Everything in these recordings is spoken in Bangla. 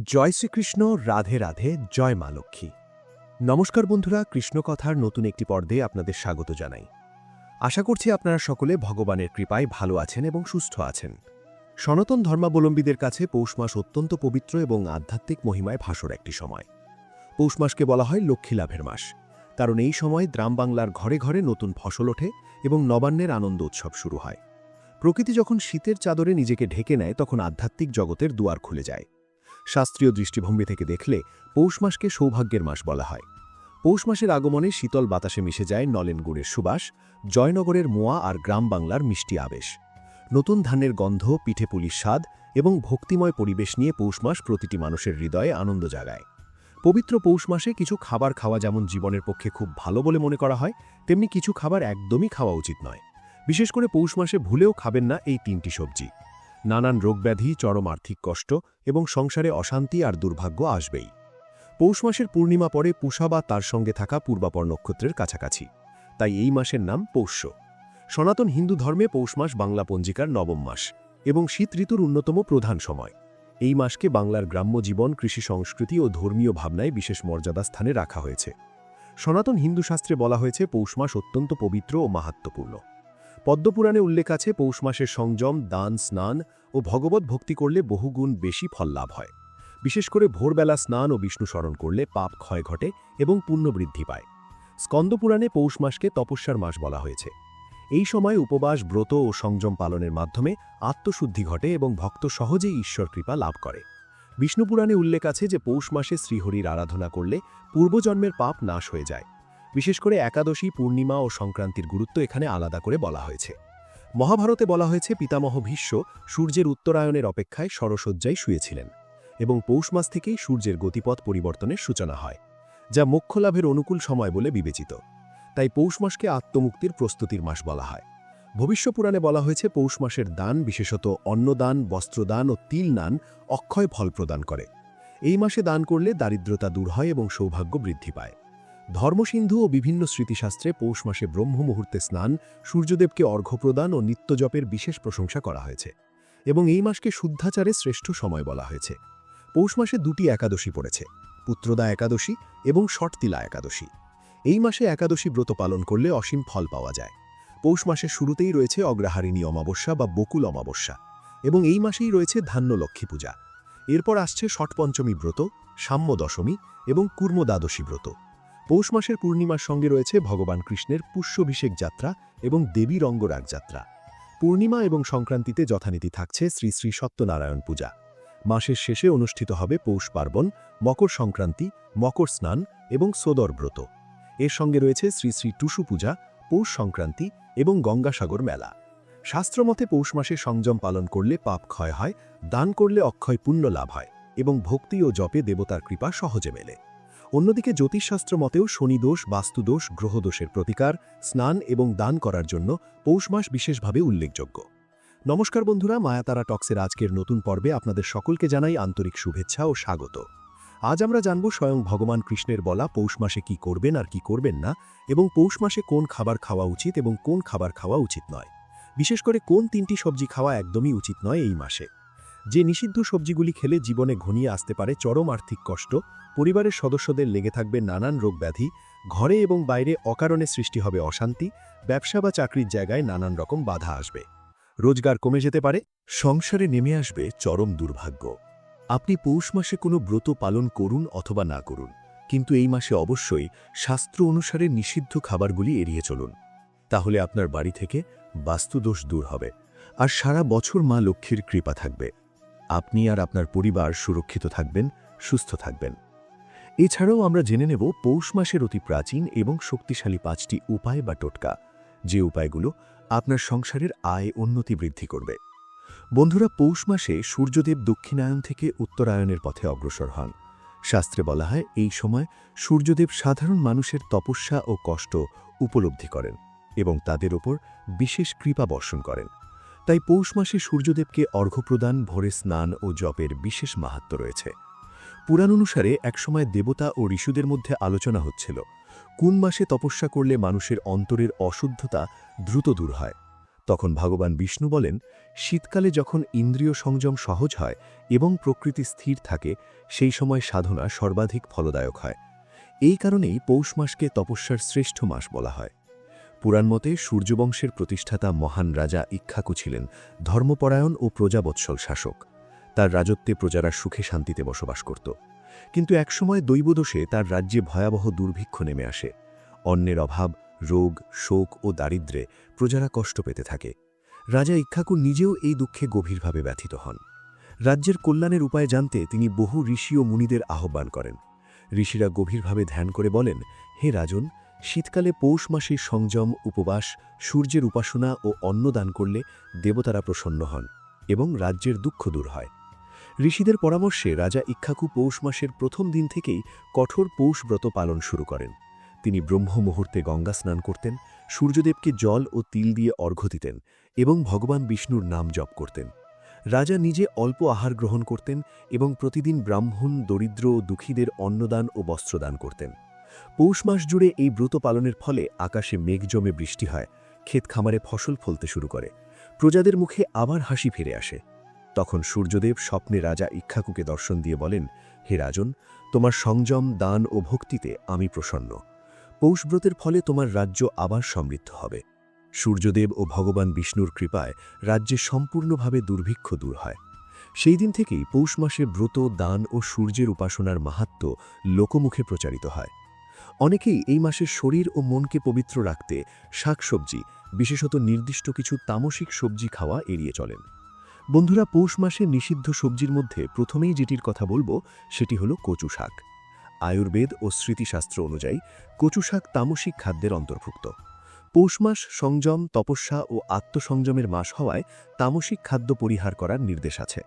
জয় শ্রীকৃষ্ণ, রাধে রাধে, জয় মা লক্ষ্মী। নমস্কার বন্ধুরা, কৃষ্ণকথার নতুন একটি পর্বে আপনাদের স্বাগত জানাই। আশা করছি আপনারা সকলে ভগবানের কৃপায় ভালো আছেন এবং সুস্থ আছেন। সনাতন ধর্মাবলম্বীদের কাছে পৌষ মাস অত্যন্ত পবিত্র এবং আধ্যাত্মিক মহিমায় ভাসর একটি সময়। পৌষ মাসকে বলা হয় লক্ষ্মী লাভের মাস, কারণ এই সময় গ্রাম বাংলার ঘরে ঘরে নতুন ফসল ওঠে এবং নবান্নের আনন্দ উৎসব শুরু হয়। প্রকৃতি যখন শীতের চাদরে নিজেকে ঢেকে নেয়, তখন আধ্যাত্মিক জগতের দুয়ার খুলে যায়। শাস্ত্রীয় দৃষ্টিভঙ্গি থেকে দেখলে পৌষ মাসকে সৌভাগ্যের মাস বলা হয়। পৌষ মাসের আগমনে শীতল বাতাসে মিশে যায় নলেন গুড়ের সুবাস, জয়নগরের মোয়া আর গ্রাম বাংলার মিষ্টি আবেশ। নতুন ধানের গন্ধ, পিঠেপুলির স্বাদ এবং ভক্তিময় পরিবেশ নিয়ে পৌষ মাস প্রতিটি মানুষের হৃদয়ে আনন্দ জাগায়। পবিত্র পৌষ মাসে কিছু খাবার খাওয়া যেমন জীবনের পক্ষে খুব ভালো বলে মনে করা হয়, তেমনি কিছু খাবার একদমই খাওয়া উচিত নয়। বিশেষ করে পৌষ মাসে ভুলেও খাবেন না এই তিনটি সবজি। নানান রোগব্যাধি, চরম আর্থিক কষ্ট এবং সংসারে অশান্তি আর দুর্ভাগ্য আসবেই। পৌষ মাসের পূর্ণিমা পরে পুষা বা তার সঙ্গে থাকা পূর্বাপর নক্ষত্রের কাছাকাছি, তাই এই মাসের নাম পৌষ্য। সনাতন হিন্দু ধর্মে পৌষ মাস বাংলা পঞ্জিকার নবম মাস এবং শীত ঋতুর অন্যতম প্রধান সময়। এই মাসকে বাংলার গ্রাম্য জীবন, কৃষি সংস্কৃতি ও ধর্মীয় ভাবনায় বিশেষ মর্যাদা স্থানে রাখা হয়েছে। সনাতন হিন্দু শাস্ত্রে বলা হয়েছে পৌষ মাস অত্যন্ত পবিত্র ও মাহাত্ম্যপূর্ণ। পদ্মপুরাণে উল্লেখ আছে পৌষ মাসের সংযম, দান, স্নান ও ভগবত ভক্তি করলে বহুগুণ বেশি ফল লাভ হয়। বিশেষ করে ভোরবেলা স্নান ও বিষ্ণু স্মরণ করলে পাপ ক্ষয় ঘটে এবং পুণ্য বৃদ্ধি পায়। স্কন্দপুরাণে পৌষ মাসকে তপস্যার মাস বলা হয়েছে। এই সময় উপবাস, ব্রত ও সংযম পালনের মাধ্যমে আত্মশুদ্ধি ঘটে এবং ভক্ত সহজেই ঈশ্বর কৃপা লাভ করে। বিষ্ণুপুরাণে উল্লেখ আছে যে পৌষ মাসে শ্রীহরির আরাধনা করলে পূর্বজন্মের পাপ নাশ হয়ে যায়। বিশেষ করে একাদশী, পূর্ণিমা ও সংক্রান্তির গুরুত্ব এখানে আলাদা করে বলা হয়েছে। মহাভারতে বলা হয়েছে পিতামহ ভীষ্ম সূর্যের উত্তরায়ণের অপেক্ষায় শরশয্যায় শুয়েছিলেন এবং পৌষ মাস থেকেই সূর্যের গতিপথ পরিবর্তনের সূচনা হয়, যা মোক্ষলাভের অনুকূল সময় বলে বিবেচিত। তাই পৌষ মাসকে আত্মমুক্তির প্রস্তুতির মাস বলা হয়। ভবিষ্যপুরাণে বলা হয়েছে পৌষ মাসের দান, বিশেষত অন্নদান, বস্ত্রদান ও তিল দান, অক্ষয় ফল প্রদান করে। এই মাসে দান করলে দারিদ্রতা দূর হয় এবং সৌভাগ্য বৃদ্ধি পায়। ধর্মসিন্ধু ও বিভিন্ন স্মৃতিশাস্ত্রে পৌষ মাসে ব্রহ্ম মুহূর্তে স্নান, সূর্যদেবকে অর্ঘ্য প্রদান ও নিত্যজপের বিশেষ প্রশংসা করা হয়েছে এবং এই মাসকে শুদ্ধাচারের শ্রেষ্ঠ সময় বলা হয়েছে। পৌষ মাসে দুটি একাদশী পড়েছে, পুত্রদা একাদশী এবং ষটতিলা একাদশী। এই মাসে একাদশী ব্রত পালন করলে অসীম ফল পাওয়া যায়। পৌষ মাসের শুরুতেই রয়েছে অগ্রহারিণী অমাবস্যা বা বকুল অমাবস্যা এবং এই মাসেই রয়েছে ধান্য লক্ষ্মী পূজা। এরপর আসছে ষটপঞ্চমী ব্রত, সাম্য দশমী এবং কুর্ম দ্বাদশী ব্রত। পৌষ মাসের পূর্ণিমার সঙ্গে রয়েছে ভগবান কৃষ্ণের পুষ্যাভিষেক যাত্রা এবং দেবী রঙ্গরাগ যাত্রা। পূর্ণিমা এবং সংক্রান্তিতে যথানীতি থাকছে শ্রী শ্রী সত্যনারায়ণ পূজা। মাসের শেষে অনুষ্ঠিত হবে পৌষ পার্বণ, মকর সংক্রান্তি, মকর স্নান এবং সোদর ব্রত। এর সঙ্গে রয়েছে শ্রী শ্রী টুসু পূজা, পৌষ সংক্রান্তি এবং গঙ্গাসাগর মেলা। শাস্ত্রমতে পৌষ মাসে সংযম পালন করলে পাপ ক্ষয় হয়, দান করলে অক্ষয় পুণ্য লাভ হয় এবং ভক্তি ও জপে দেবতার কৃপা সহজে মেলে। অন্যদিকে জ্যোতিষশাস্ত্র মতেও শনিদোষ, বাস্তুদোষ, গ্রহদোষের প্রতিকার, স্নান এবং দান করার জন্য পৌষ মাস বিশেষভাবে উল্লেখযোগ্য। নমস্কার বন্ধুরা, মায়াতারা টক্সের আজকের নতুন পর্বে আপনাদের সকলকে জানাই আন্তরিক শুভেচ্ছা ও স্বাগত। আজ আমরা জানব স্বয়ং ভগবান কৃষ্ণের বলা পৌষ মাসে কি করবেন আর কি করবেন না, এবং পৌষ মাসে কোন খাবার খাওয়া উচিত এবং কোন খাবার খাওয়া উচিত নয়। বিশেষ করে কোন তিনটি সবজি খাওয়া একদমই উচিত নয় এই মাসে। যে নিষিদ্ধ সবজিগুলি খেলে জীবনে ঘনিয়ে আসতে পারে চরম আর্থিক কষ্ট, পরিবারের সদস্যদের লেগে থাকবে নানান রোগব্যাধি, ঘরে এবং বাইরে অকারণে সৃষ্টি হবে অশান্তি, ব্যবসা বা চাকরির জায়গায় নানান রকম বাধা আসবে, রোজগার কমে যেতে পারে, সংসারে নেমে আসবে চরম দুর্ভাগ্য। আপনি পৌষ মাসে কোনো ব্রত পালন করুন অথবা না করুন, কিন্তু এই মাসে অবশ্যই শাস্ত্র অনুসারে নিষিদ্ধ খাবারগুলি এড়িয়ে চলুন। তাহলে আপনার বাড়ি থেকে বাস্তুদোষ দূর হবে আর সারা বছর মা লক্ষ্মীর কৃপা থাকবে। আপনি আর আপনার পরিবার সুরক্ষিত থাকবেন, সুস্থ থাকবেন। এছাড়াও আমরা জেনে নেব পৌষ মাসের অতি প্রাচীন এবং শক্তিশালী 5টি উপায় বা টোটকা, যে উপায়গুলো আপনার সংসারের আয় উন্নতি বৃদ্ধি করবে। বন্ধুরা, পৌষ মাসে সূর্যদেব দক্ষিণায়ন থেকে উত্তরায়ণের পথে অগ্রসর হন। শাস্ত্রে বলা হয় এই সময় সূর্যদেব সাধারণ মানুষের তপস্যা ও কষ্ট উপলব্ধি করেন এবং তাদের ওপর বিশেষ কৃপা বর্ষণ করেন। তাই পৌষ মাসে সূর্যদেবকে অর্ঘ্য প্রদান, ভোরে স্নান ও জপের বিশেষ মাহাত্ম্য রয়েছে। পুরাণ অনুসারে একসময় দেবতা ও ঋষিদের মধ্যে আলোচনা হচ্ছিল কোন মাসে তপস্যা করলে মানুষের অন্তরের অশুদ্ধতা দ্রুত দূর হয়। তখন ভগবান বিষ্ণু বলেন, শীতকালে যখন ইন্দ্রিয় সংযম সহজ হয় এবং প্রকৃতি স্থির থাকে, সেই সময় সাধনা সর্বাধিক ফলদায়ক হয়। এই কারণেই পৌষ মাসকে তপস্যার শ্রেষ্ঠ মাস বলা হয়। পুরাণ মতে সূর্যবংশের প্রতিষ্ঠাতা মহান রাজা ইক্ষ্বাকু ছিলেন ধর্মপরায়ণ ও প্রজাবৎসল শাসক। তার রাজত্বে প্রজারা সুখে শান্তিতে বসবাস করত। কিন্তু একসময় দৈবদোষে তার রাজ্যে ভয়াবহ দুর্ভিক্ষ নেমে আসে। অন্নের অভাব, রোগ, শোক ও দারিদ্র্যে প্রজারা কষ্ট পেতে থাকে। রাজা ইক্ষ্বাকু নিজেও এই দুঃখে গভীরভাবে ব্যথিত হন। রাজ্যের কল্যাণের উপায় জানতে তিনি বহু ঋষি ও মুনিদের আহ্বান করেন। ঋষিরা গভীরভাবে ধ্যান করে বলেন, হে রাজন, শীতকালে পৌষ মাসে সংযম, উপবাস, সূর্যের উপাসনা ও অন্নদান করলে দেবতারা প্রসন্ন হন এবং রাজ্যের দুঃখ দূর হয়। ঋষিদের পরামর্শে রাজা ইক্ষ্বাকু পৌষ মাসের প্রথম দিন থেকেই কঠোর পৌষ ব্রত পালন শুরু করেন। তিনি ব্রহ্ম মুহূর্তে গঙ্গা স্নান করতেন, সূর্যদেবকে জল ও তিল দিয়ে অর্ঘ্য দিতেন এবং ভগবান বিষ্ণুর নাম জপ করতেন। রাজা নিজে অল্প আহার গ্রহণ করতেন এবং প্রতিদিন ব্রাহ্মণ, দরিদ্র ও দুঃখীদের অন্নদান ও বস্ত্রদান করতেন। পৌষ মাস জুড়ে এই ব্রত পালনের ফলে আকাশে মেঘ জমে বৃষ্টি হয়, ক্ষেত খামারে ফসল ফলতে শুরু করে, প্রজাদের মুখে আবার হাসি ফিরে আসে। তখন সূর্যদেব স্বপ্নে রাজা ইক্ষ্বাকুকে দর্শন দিয়ে বলেন, হে রাজন, তোমার সংযম, দান ও ভক্তিতে আমি প্রসন্ন। পৌষব্রতের ফলে তোমার রাজ্য আবার সমৃদ্ধ হবে। সূর্যদেব ও ভগবান বিষ্ণুর কৃপায় রাজ্যে সম্পূর্ণভাবে দুর্ভিক্ষ দূর হয়। সেই দিন থেকেই পৌষ মাসে ব্রত, দান ও সূর্যের উপাসনার মাহাত্ম্য লোকমুখে প্রচারিত হয়। অনেকেই এই মাসে শরীর ও মনকে পবিত্র রাখতে শাকসবজি, বিশেষত নির্দিষ্ট কিছু তামসিক সবজি খাওয়া এড়িয়ে চলেন। বন্ধুরা, পৌষ মাসে নিষিদ্ধ সবজির মধ্যে প্রথমেই যেটির কথা বলবো সেটি হলো কচু শাক। আয়ুর্বেদ ও স্মৃতিশাস্ত্র অনুযায়ী কচু শাক তামসিক খাদ্যের অন্তর্ভুক্ত। পৌষ মাস সংযম, তপস্যা ও আত্মসংযমের মাস হওয়ায় তামসিক খাদ্য পরিহার করার নির্দেশ আছে।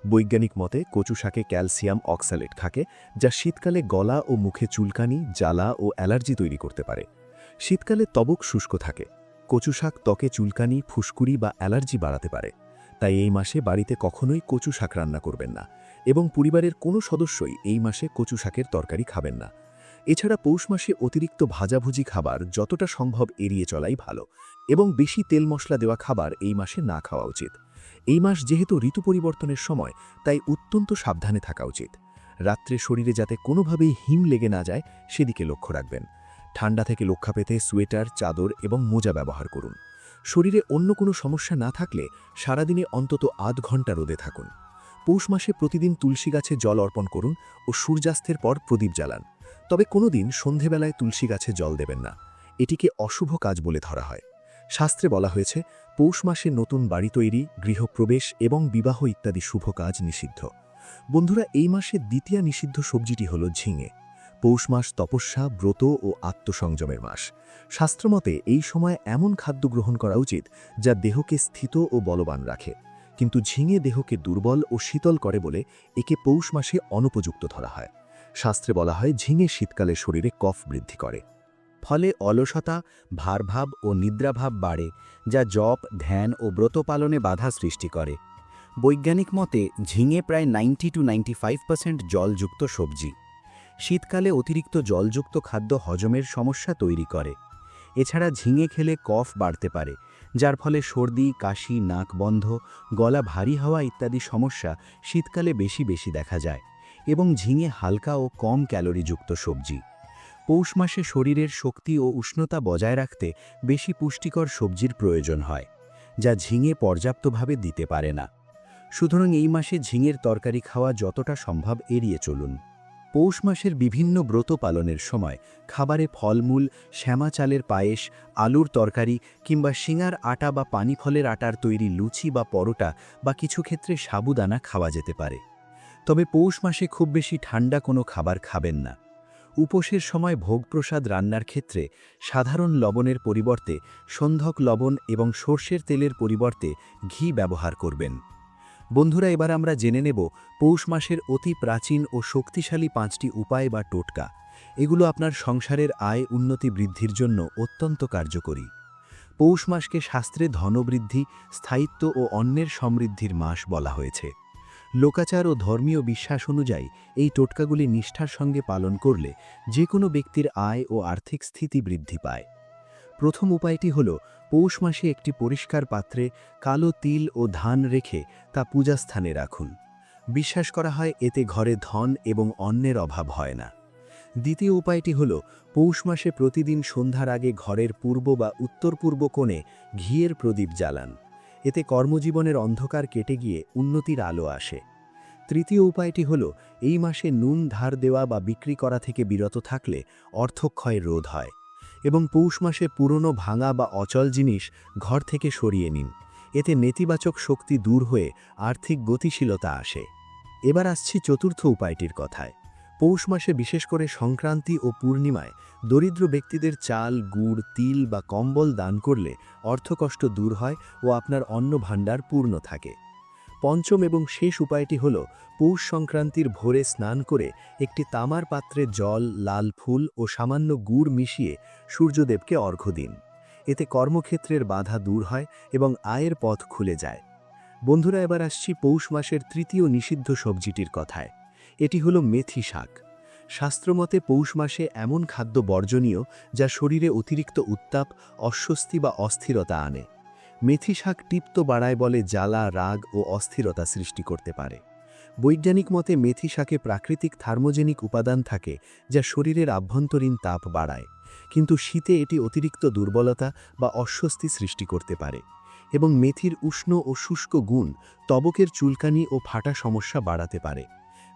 বৈজ্ঞানিক মতে কচু শাকে ক্যালসিয়াম অক্সালেট থাকে, যা শীতকালে গলা ও মুখে চুলকানি, জ্বালা ও অ্যালার্জি তৈরি করতে পারে। শীতকালে ত্বক শুষ্ক থাকে। কচু শাক ত্বকে চুলকানি, ফুসকুড়ি বা অ্যালার্জি বাড়াতে পারে। তাই এই মাসে বাড়িতে কখনোই কচু শাক রান্না করবেন না এবং পরিবারের কোনো সদস্যই এই মাসে কচু শাকের তরকারি খাবেন না। এছাড়া পৌষ মাসে অতিরিক্ত ভাজাভুজি খাবার যতটা সম্ভব এড়িয়ে চলাই ভালো এবং বেশি তেল মশলা দেওয়া খাবার এই মাসে না খাওয়া উচিত। এই মাস যেহেতু ঋতু পরিবর্তনের সময়, তাই অত্যন্ত সাবধানে থাকা উচিত। রাত্রে শরীরে যাতে কোনোভাবেই হিম লেগে না যায় সেদিকে লক্ষ্য রাখবেন। ঠান্ডা থেকে রক্ষা পেতে সোয়েটার, চাদর এবং মোজা ব্যবহার করুন। শরীরে অন্য কোনো সমস্যা না থাকলে সারাদিনে অন্তত আধ ঘন্টা রোদে থাকুন। পৌষ মাসে প্রতিদিন তুলসী গাছে জল অর্পণ করুন ও সূর্যাস্তের পর প্রদীপ জ্বালান। তবে কোনোদিন সন্ধেবেলায় তুলসী গাছে জল দেবেন না, এটিকে অশুভ কাজ বলে ধরা হয়। শাস্ত্রে বলা হয়েছে, পৌষ মাসে নতুন বাড়ি তৈরি, গৃহপ্রবেশ এবং বিবাহ ইত্যাদি শুভ কাজ নিষিদ্ধ। বন্ধুরা, এই মাসে দ্বিতীয় নিষিদ্ধ সবজিটি হল ঝিঙে। পৌষ মাস তপস্যা, ব্রত ও আত্মসংযমের মাস। শাস্ত্রমতে এই সময় এমন খাদ্য গ্রহণ করা উচিত যা দেহকে স্থিত ও বলবান রাখে, কিন্তু ঝিঙে দেহকে দুর্বল ও শীতল করে বলে একে পৌষ মাসে অনুপযুক্ত ধরা হয়। শাস্ত্রে বলা হয়, ঝিঙে শীতকালে শরীরে কফ বৃদ্ধি করে। ফলে অলসতা, ভারভাব ও নিদ্রাভাব বাড়ে, যা জপ, ধ্যান ও ব্রত পালনে বাধা সৃষ্টি করে। বৈজ্ঞানিক মতে ঝিঙে প্রায় 90-95% জলযুক্ত সবজি। শীতকালে অতিরিক্ত জলযুক্ত খাদ্য হজমের সমস্যা তৈরি করে। এছাড়া ঝিঙে খেলে কফ বাড়তে পারে, যার ফলে সর্দি, কাশি, নাক বন্ধ, গলা ভারী হওয়া ইত্যাদি সমস্যা শীতকালে বেশি বেশি দেখা যায়। এবং ঝিঙে হালকা ও কম ক্যালোরিযুক্ত সবজি। পৌষ মাসে শরীরের শক্তি ও উষ্ণতা বজায় রাখতে বেশি পুষ্টিকর সবজির প্রয়োজন হয়, যা ঝিঙে পর্যাপ্তভাবে দিতে পারে না। সুতরাং এই মাসে ঝিঙের তরকারি খাওয়া যতটা সম্ভব এড়িয়ে চলুন। পৌষ মাসের বিভিন্ন ব্রত পালনের সময় খাবারে ফলমূল, শ্যামা চালের পায়েস, আলুর তরকারি কিংবা সিঙার আটা বা পানি ফলের আটার তৈরি লুচি বা পরোটা বা কিছু ক্ষেত্রে সাবুদানা খাওয়া যেতে পারে। তবে পৌষ মাসে খুব বেশি ঠান্ডা কোনো খাবার খাবেন না। উপোসের সময় ভোগপ্রসাদ রান্নার ক্ষেত্রে সাধারণ লবণের পরিবর্তে সন্ধক লবণ এবং সর্ষের তেলের পরিবর্তে ঘি ব্যবহার করবেন। বন্ধুরা, এবার আমরা জেনে নেব পৌষ মাসের অতি প্রাচীন ও শক্তিশালী 5টি উপায় বা টোটকা। এগুলো আপনার সংসারের আয় উন্নতি বৃদ্ধির জন্য অত্যন্ত কার্যকরী। পৌষ মাসকে শাস্ত্রে ধনবৃদ্ধি, স্থায়িত্ব ও অন্যের সমৃদ্ধির মাস বলা হয়েছে। লোকাচার ও ধর্মীয় বিশ্বাস অনুযায়ী এই টোটকাগুলি নিষ্ঠার সঙ্গে পালন করলে যে কোনো ব্যক্তির আয় ও আর্থিক স্থিতি বৃদ্ধি পায়। প্রথম উপায়টি হল পৌষ মাসে একটি পরিষ্কার পাত্রে কালো তিল ও ধান রেখে তা পূজাস্থানে রাখুন। বিশ্বাস করা হয় এতে ঘরে ধন এবং অন্নের অভাব হয় না। দ্বিতীয় উপায়টি হল পৌষ মাসে প্রতিদিন সন্ধ্যার আগে ঘরের পূর্ব বা উত্তর পূর্ব কোণে ঘিয়ের প্রদীপ জ্বালান। এতে কর্মজীবনের অন্ধকার কেটে গিয়ে উন্নতির আলো আসে। তৃতীয় উপায়টি হল এই মাসে নুন ধার দেওয়া বা বিক্রি করা থেকে বিরত থাকলে অর্থক্ষয় রোধ হয়, এবং পৌষ মাসে পুরনো ভাঙা বা অচল জিনিস ঘর থেকে সরিয়ে নিন। এতে নেতিবাচক শক্তি দূর হয়ে আর্থিক গতিশীলতা আসে। এবার আসছি চতুর্থ উপায়টির কথায়। পৌষ মাসে বিশেষ করে সংক্রান্তি ও পূর্ণিমায় দরিদ্র ব্যক্তিদের চাল, গুড়, তিল বা কম্বল দান করলে অর্থকষ্ট দূর হয় ও আপনার অন্ন ভাণ্ডার পূর্ণ থাকে। পঞ্চম এবং শেষ উপায়টি হল পৌষ সংক্রান্তির ভোরে স্নান করে একটি তামার পাত্রে জল, লাল ফুল ও সামান্য গুড় মিশিয়ে সূর্যদেবকে অর্ঘ্য দিন। এতে কর্মক্ষেত্রের বাধা দূর হয় এবং আয়ের পথ খুলে যায়। বন্ধুরা, এবার আসছি পৌষ মাসের তৃতীয় নিষিদ্ধ সবজিটির কথায়। এটি হল মেথি শাক। শাস্ত্রমতে পৌষ মাসে এমন খাদ্য বর্জনীয় যা শরীরে অতিরিক্ত উত্তাপ, অস্বস্তি বা অস্থিরতা আনে। মেথি শাক টিপ্ত বাড়ায় বলে জ্বালা, রাগ ও অস্থিরতা সৃষ্টি করতে পারে। বৈজ্ঞানিক মতে মেথি শাকে প্রাকৃতিক থার্মোজেনিক উপাদান থাকে যা শরীরের আভ্যন্তরীণ তাপ বাড়ায়, কিন্তু শীতে এটি অতিরিক্ত দুর্বলতা বা অস্বস্তি সৃষ্টি করতে পারে। এবং মেথির উষ্ণ ও শুষ্ক গুণ ত্বকের চুলকানি ও ফাটা সমস্যা বাড়াতে পারে।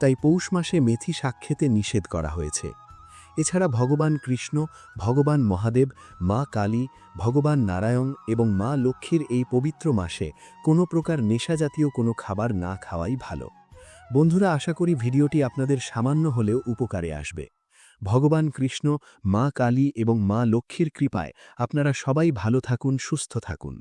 তাই পৌষ মাসে মেথি শাক খেতে নিষেধ করা হয়েছে। এছাড়া ভগবান কৃষ্ণ, ভগবান মহাদেব, মা কালী, ভগবান নারায়ণ এবং মা লক্ষ্মীর এই পবিত্র মাসে কোনো প্রকার নেশাজাতীয় কোনো খাবার না খাওয়াই ভালো। বন্ধুরা, আশা করি ভিডিওটি আপনাদের সামান্য হলেও উপকারে আসবে। ভগবান কৃষ্ণ, মা কালী এবং মা লক্ষ্মীর কৃপায় আপনারা সবাই ভালো থাকুন, সুস্থ থাকুন।